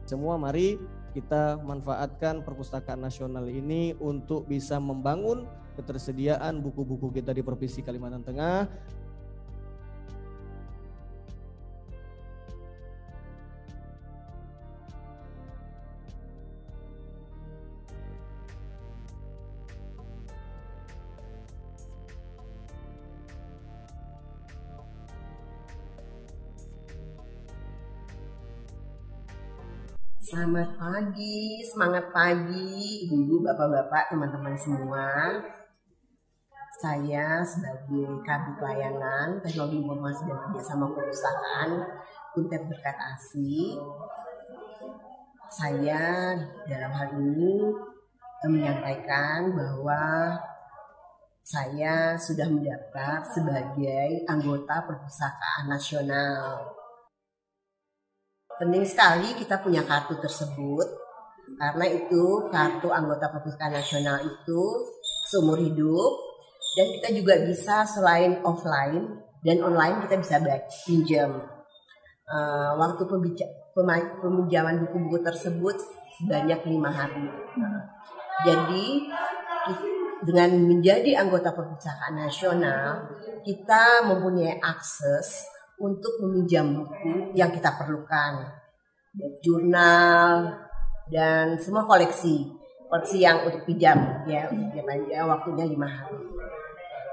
Semua mari kita manfaatkan perpustakaan nasional ini untuk bisa membangun ketersediaan buku-buku kita di Provinsi Kalimantan Tengah. Selamat pagi, semangat pagi ibu-ibu, bapak-bapak, teman-teman semua. Saya sebagai Kabid Pelayanan Teknologi Informasi dan Kerjasama Perpustakaan Kuntet Berkat Asih, saya dalam hal ini menyampaikan bahwa saya sudah mendaftar sebagai anggota Perpustakaan Nasional. Penting sekali kita punya kartu tersebut, karena itu kartu anggota Perpustakaan Nasional itu seumur hidup, dan kita juga bisa selain offline dan online kita bisa pinjam. Waktu peminjaman buku-buku tersebut sebanyak 5 hari. Jadi dengan menjadi anggota Perpustakaan Nasional, kita mempunyai akses untuk meminjam buku yang kita perlukan, jurnal dan semua koleksi yang untuk pinjam ya, waktunya 5 hari.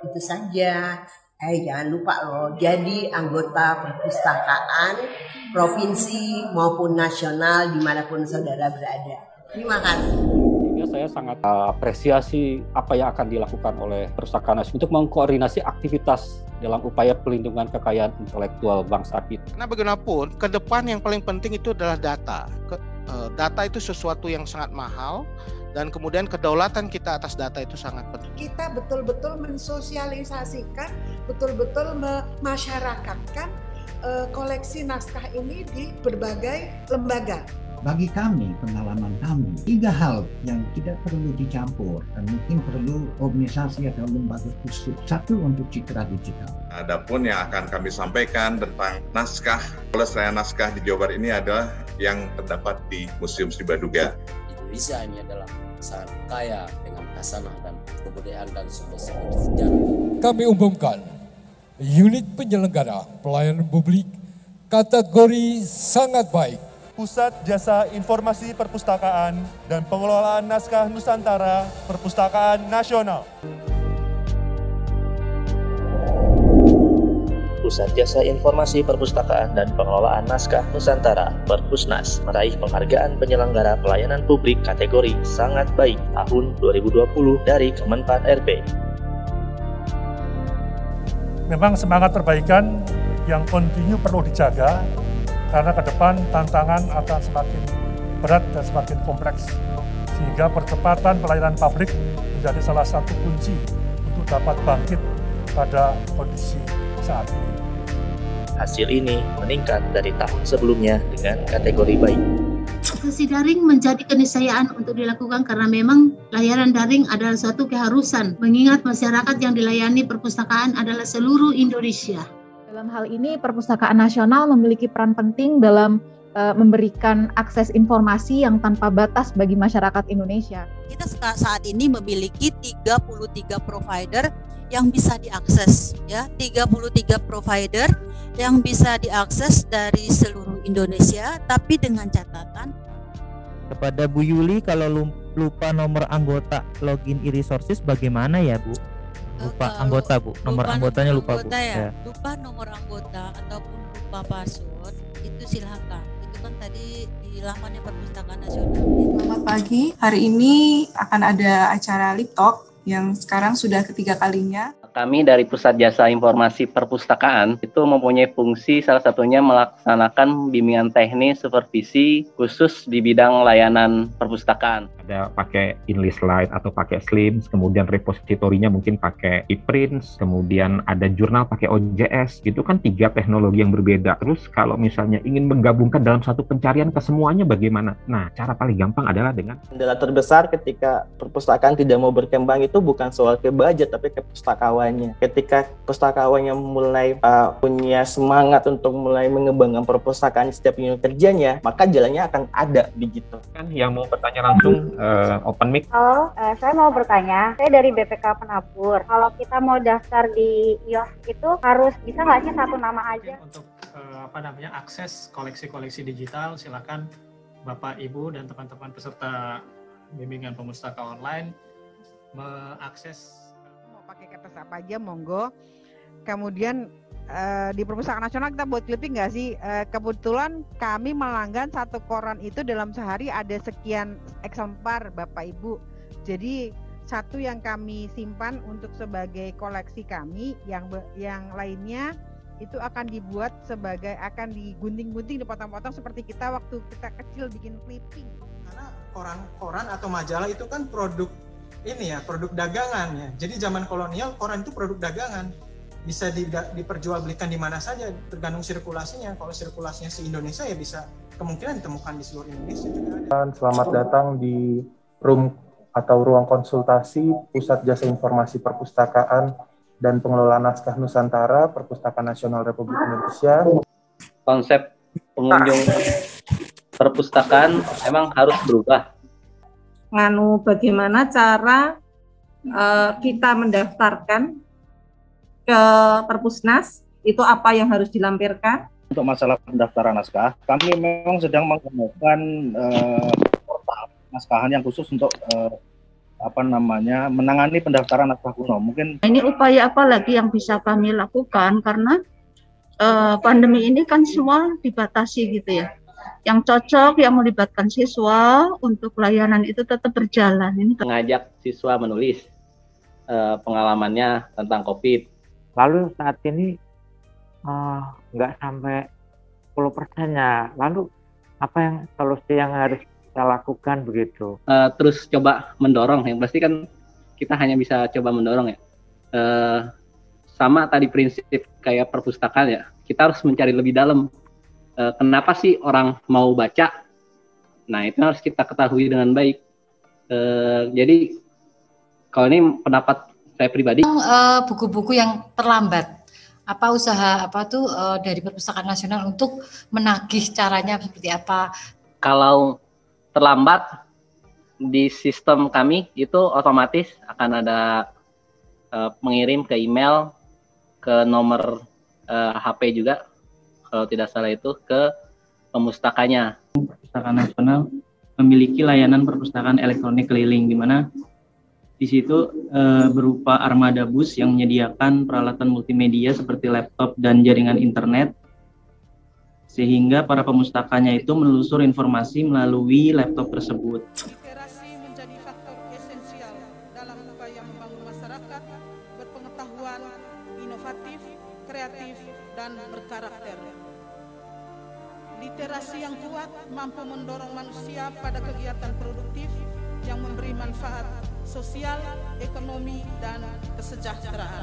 Itu saja. Jangan lupa loh, jadi anggota perpustakaan provinsi maupun nasional dimanapun saudara berada. Terima kasih. Saya sangat apresiasi apa yang akan dilakukan oleh Perpustakaan Nasional untuk mengkoordinasi aktivitas dalam upaya pelindungan kekayaan intelektual bangsa kita. Karena bagaimanapun, ke depan yang paling penting itu adalah data. Data itu sesuatu yang sangat mahal, dan kemudian kedaulatan kita atas data itu sangat penting. Kita betul-betul mensosialisasikan, betul-betul memasyarakatkan koleksi naskah ini di berbagai lembaga. Bagi kami, pengalaman kami, 3 hal yang tidak perlu dicampur dan mungkin perlu organisasi atau lembaga khusus. 1 untuk citra digital. Adapun yang akan kami sampaikan tentang naskah, pelestarian naskah di Jawa Barat ini adalah yang terdapat di Museum Sri Baduga. Indonesia ini adalah sangat kaya dengan khasanah dan kebudayaan dan sumber sejarah. Kami umumkan unit penyelenggara pelayanan publik kategori sangat baik. Pusat Jasa Informasi Perpustakaan dan Pengelolaan Naskah Nusantara Perpustakaan Nasional. Pusat Jasa Informasi Perpustakaan dan Pengelolaan Naskah Nusantara Perpusnas meraih penghargaan penyelenggara pelayanan publik kategori sangat baik tahun 2020 dari Kemenpan RB. Memang semangat perbaikan yang kontinu perlu dijaga, karena ke depan tantangan akan semakin berat dan semakin kompleks, sehingga percepatan pelayanan publik menjadi salah satu kunci untuk dapat bangkit pada kondisi saat ini. Hasil ini meningkat dari tahun sebelumnya dengan kategori baik. Edukasi daring menjadi keniscayaan untuk dilakukan karena memang layanan daring adalah suatu keharusan, mengingat masyarakat yang dilayani perpustakaan adalah seluruh Indonesia. Dalam hal ini, Perpustakaan Nasional memiliki peran penting dalam memberikan akses informasi yang tanpa batas bagi masyarakat Indonesia. Kita saat ini memiliki 33 provider yang bisa diakses, ya, 33 provider yang bisa diakses dari seluruh Indonesia, tapi dengan catatan. Kepada Bu Yuli, kalau lupa nomor anggota login e-resources bagaimana ya, Bu? Lupa anggota, Bu. Nomor anggotanya lupa, Bu. Ya. Lupa nomor anggota ataupun lupa password, itu silakan. Itu kan tadi di lamannya Perpustakaan Nasional. Selamat pagi. Hari ini akan ada acara Lip Talk yang sekarang sudah ketiga kalinya. Kami dari Pusat Jasa Informasi Perpustakaan itu mempunyai fungsi salah satunya melaksanakan bimbingan teknis supervisi khusus di bidang layanan perpustakaan. ada pakai English Lite atau pakai Slims, kemudian repositorinya mungkin pakai ePrints, kemudian ada jurnal pakai OJS, itu kan 3 teknologi yang berbeda. Terus kalau misalnya ingin menggabungkan dalam satu pencarian ke semuanya bagaimana? Nah, cara paling gampang adalah dengan kendala terbesar ketika perpustakaan tidak mau berkembang itu bukan soal ke budget tapi ke pustakawannya. Ketika pustakawannya mulai punya semangat untuk mulai mengembangkan perpustakaan setiap unit kerjanya, maka jalannya akan ada begitu. Kan yang mau bertanya langsung open mic. Halo, saya mau bertanya. Saya dari BPK Penabur. Kalau kita mau daftar di IOS itu harus bisa nggak sih satu nama aja? Untuk akses koleksi-koleksi digital, silakan Bapak, Ibu, dan teman-teman peserta bimbingan pemustaka online mengakses. Mau pakai kertas apa aja, monggo. Kemudian di Perpustakaan Nasional kita buat clipping nggak sih? Kebetulan kami melanggan satu koran itu dalam sehari ada sekian eksemplar, Bapak Ibu. Jadi satu yang kami simpan untuk sebagai koleksi kami, yang lainnya itu akan dibuat sebagai, akan digunting-gunting, dipotong-potong seperti kita waktu kita kecil bikin clipping. Karena koran atau majalah itu kan produk produk dagangan ya. Jadi zaman kolonial koran itu produk dagangan. Bisa diperjualbelikan di mana saja, tergantung sirkulasinya. Kalau sirkulasinya se-Indonesia ya bisa kemungkinan ditemukan di seluruh Indonesia juga ada. Selamat datang di room atau ruang konsultasi Pusat Jasa Informasi Perpustakaan dan Pengelolaan Naskah Nusantara Perpustakaan Nasional Republik Indonesia. Konsep pengunjung perpustakaan emang harus berubah. Bagaimana cara kita mendaftarkan ke Perpusnas, itu apa yang harus dilampirkan? Untuk masalah pendaftaran naskah, kami memang sedang menggunakan portal naskahan yang khusus untuk menangani pendaftaran naskah kuno. Mungkin ini upaya apa lagi yang bisa kami lakukan karena pandemi ini kan semua dibatasi gitu ya. Yang cocok yang melibatkan siswa untuk layanan itu tetap berjalan. Ini mengajak siswa menulis pengalamannya tentang COVID. Lalu saat ini nggak sampai 10%-nya. Lalu apa yang solusi yang harus kita lakukan begitu? Terus coba mendorong. Yang pasti kan kita hanya bisa coba mendorong ya. Sama tadi prinsip kayak perpustakaan ya. Kita harus mencari lebih dalam. Kenapa sih orang mau baca? Nah itu harus kita ketahui dengan baik. Jadi kalau ini pendapat saya pribadi, buku-buku yang terlambat, apa usaha dari Perpustakaan Nasional untuk menagih caranya seperti apa? Kalau terlambat di sistem kami itu otomatis akan ada mengirim ke email, ke nomor HP juga kalau tidak salah itu ke pemustakanya. Perpustakaan Nasional memiliki layanan perpustakaan elektronik keliling di mana di situ berupa armada bus yang menyediakan peralatan multimedia seperti laptop dan jaringan internet, sehingga para pemustakanya itu menelusur informasi melalui laptop tersebut. Literasi menjadi faktor esensial dalam upaya membangun masyarakat berpengetahuan, inovatif, kreatif, dan berkarakter. Literasi yang kuat mampu mendorong manusia pada kegiatan produktif yang memberi manfaat sosial, ekonomi, dan kesejahteraan.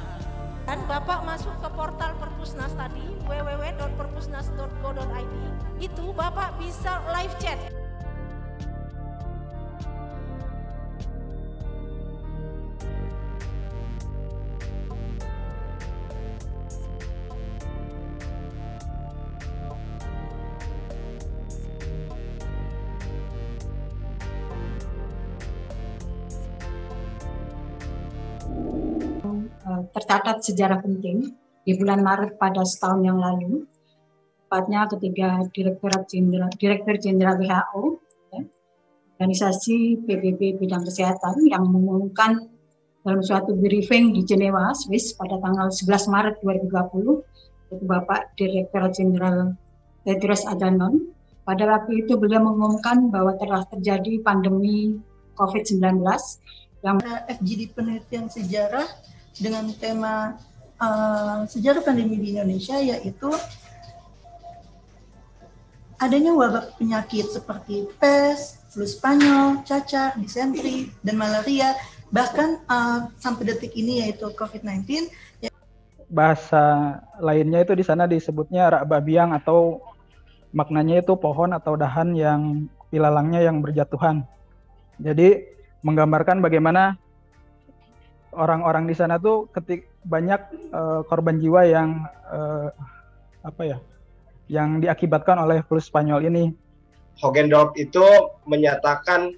Dan Bapak masuk ke portal Perpusnas tadi, www.perpusnas.go.id, itu Bapak bisa live chat. Tercatat sejarah penting di bulan Maret pada setahun yang lalu, tepatnya ketika Direktur Jenderal WHO, organisasi PBB bidang kesehatan yang mengumumkan dalam suatu briefing di Jenewa, Swiss pada tanggal 11 Maret 2020, yaitu Bapak Direktur Jenderal Tedros Adhanom. Pada waktu itu beliau mengumumkan bahwa telah terjadi pandemi COVID-19 yang FGD penelitian sejarah dengan tema sejarah pandemi di Indonesia, yaitu adanya wabah penyakit seperti pes, flu Spanyol, cacar, disentri, dan malaria, bahkan sampai detik ini yaitu COVID-19. Bahasa lainnya itu di sana disebutnya rak babiang, atau maknanya itu pohon atau dahan yang ilalangnya yang berjatuhan. Jadi menggambarkan bagaimana orang-orang di sana tuh banyak korban jiwa yang yang diakibatkan oleh flu Spanyol ini. Hogendorp itu menyatakan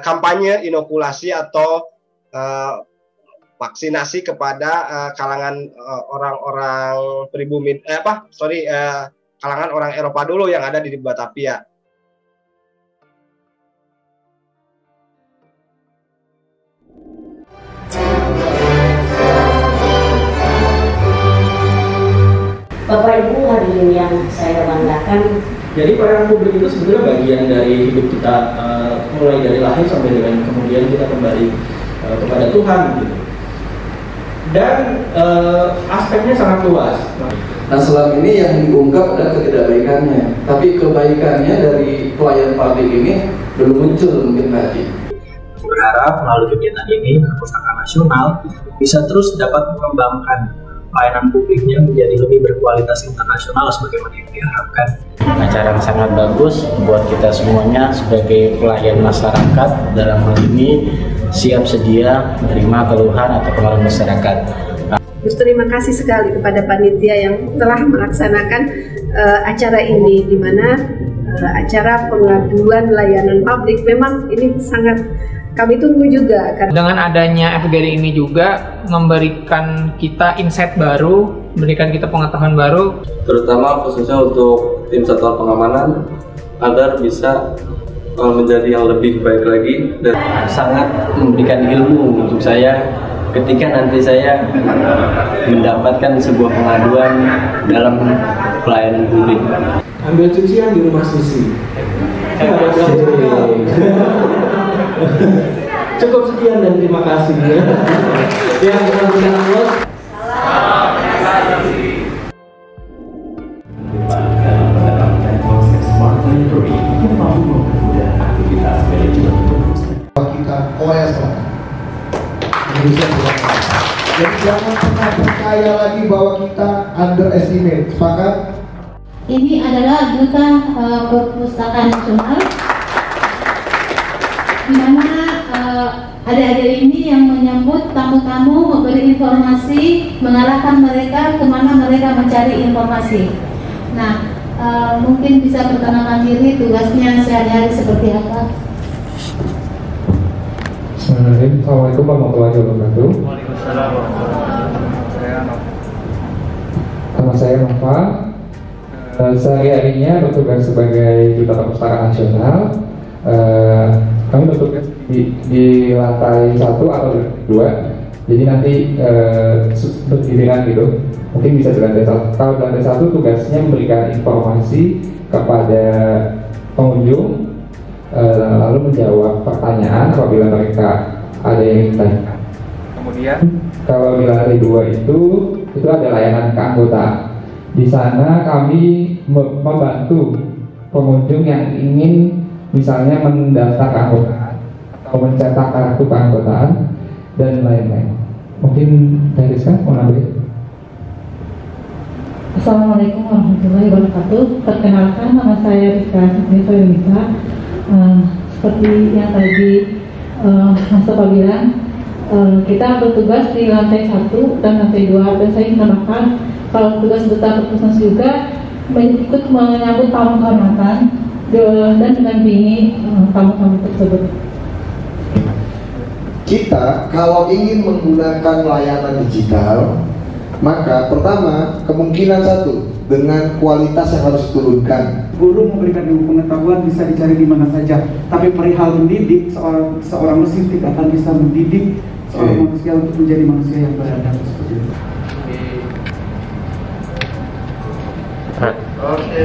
kampanye inokulasi atau vaksinasi kepada kalangan orang-orang pribumi, kalangan orang Eropa dulu yang ada di Batavia. Bapak Ibu hadirin yang saya banggakan. Jadi pelayanan publik itu sebenarnya bagian dari hidup kita, mulai dari lahir sampai dengan kemudian kita kembali kepada Tuhan gitu. Dan aspeknya sangat luas. Nah, selama ini yang diungkap adalah ketidakbaikannya, tapi kebaikannya dari pelayan publik ini belum muncul mungkin tadi. Berharap melalui kegiatan ini Perpustakaan Nasional bisa terus dapat mengembangkan pelayanan publiknya menjadi lebih berkualitas internasional sebagaimana yang diharapkan. Acara yang sangat bagus buat kita semuanya sebagai pelayan masyarakat, dalam hal ini siap sedia menerima keluhan atau pengeluhan masyarakat. Terima kasih sekali kepada panitia yang telah melaksanakan acara ini, di mana acara pengaduan layanan publik memang ini sangat kami tunggu juga. Dengan adanya FGD ini juga memberikan kita insight baru, memberikan kita pengetahuan baru, terutama khususnya untuk tim satuan pengamanan agar bisa menjadi yang lebih baik lagi dan sangat memberikan ilmu untuk saya ketika nanti saya mendapatkan sebuah pengaduan dalam pelayanan publik. Ambil cucian di rumah Susi. Cukup sekian dan terima kasih ya. Yang kita berikan aplaus. Kita OS lah. Jadi jangan pernah percaya lagi bahwa kita underestimate. Sepakat? Ini adalah Duta Perpustakaan Nasional, di mana adik-adik ini yang menyambut tamu-tamu, memberi informasi, mengarahkan mereka kemana mereka mencari informasi. Nah, mungkin bisa perkenalkan diri, tugasnya sehari-hari seperti apa? Assalamualaikum warahmatullahi wabarakatuh. Waalaikumsalam warahmatullahi wabarakatuh. Nama saya Nova. Sehari-harinya bertugas sebagai Duta Perpustakaan Nasional. Kami bertugas di lantai 1 atau 2. Jadi nanti berdirian gitu. Mungkin bisa di lantai 1. Kalau di lantai 1 tugasnya memberikan informasi kepada pengunjung, lalu menjawab pertanyaan apabila mereka ada yang ditanyakan. Kemudian kalau di lantai 2 itu ada layanan keanggotaan. Di sana kami membantu pengunjung yang ingin misalnya mendaftar keanggotaan atau mencetak kartu keanggotaan dan lain-lain. Mungkin dari Rizka mau nambah? Assalamualaikum warahmatullahi wabarakatuh. Perkenalkan, nama saya Rizka Yunita. Seperti yang tadi Mas Topa bilang, kita bertugas di lantai 1 dan lantai 2, dan saya ingin menambahkan kalau tugas Duta Perpustakaan juga ikut menyambut tamu kehormatan dan mendampingi tamu-tamu tersebut. Kita kalau ingin menggunakan layanan digital, maka pertama kemungkinan satu dengan kualitas yang harus diturunkan. Guru memberikan ilmu pengetahuan bisa dicari di mana saja, tapi perihal mendidik seorang mesin tidak akan bisa mendidik seorang manusia untuk menjadi manusia yang beradab seperti itu. Oke.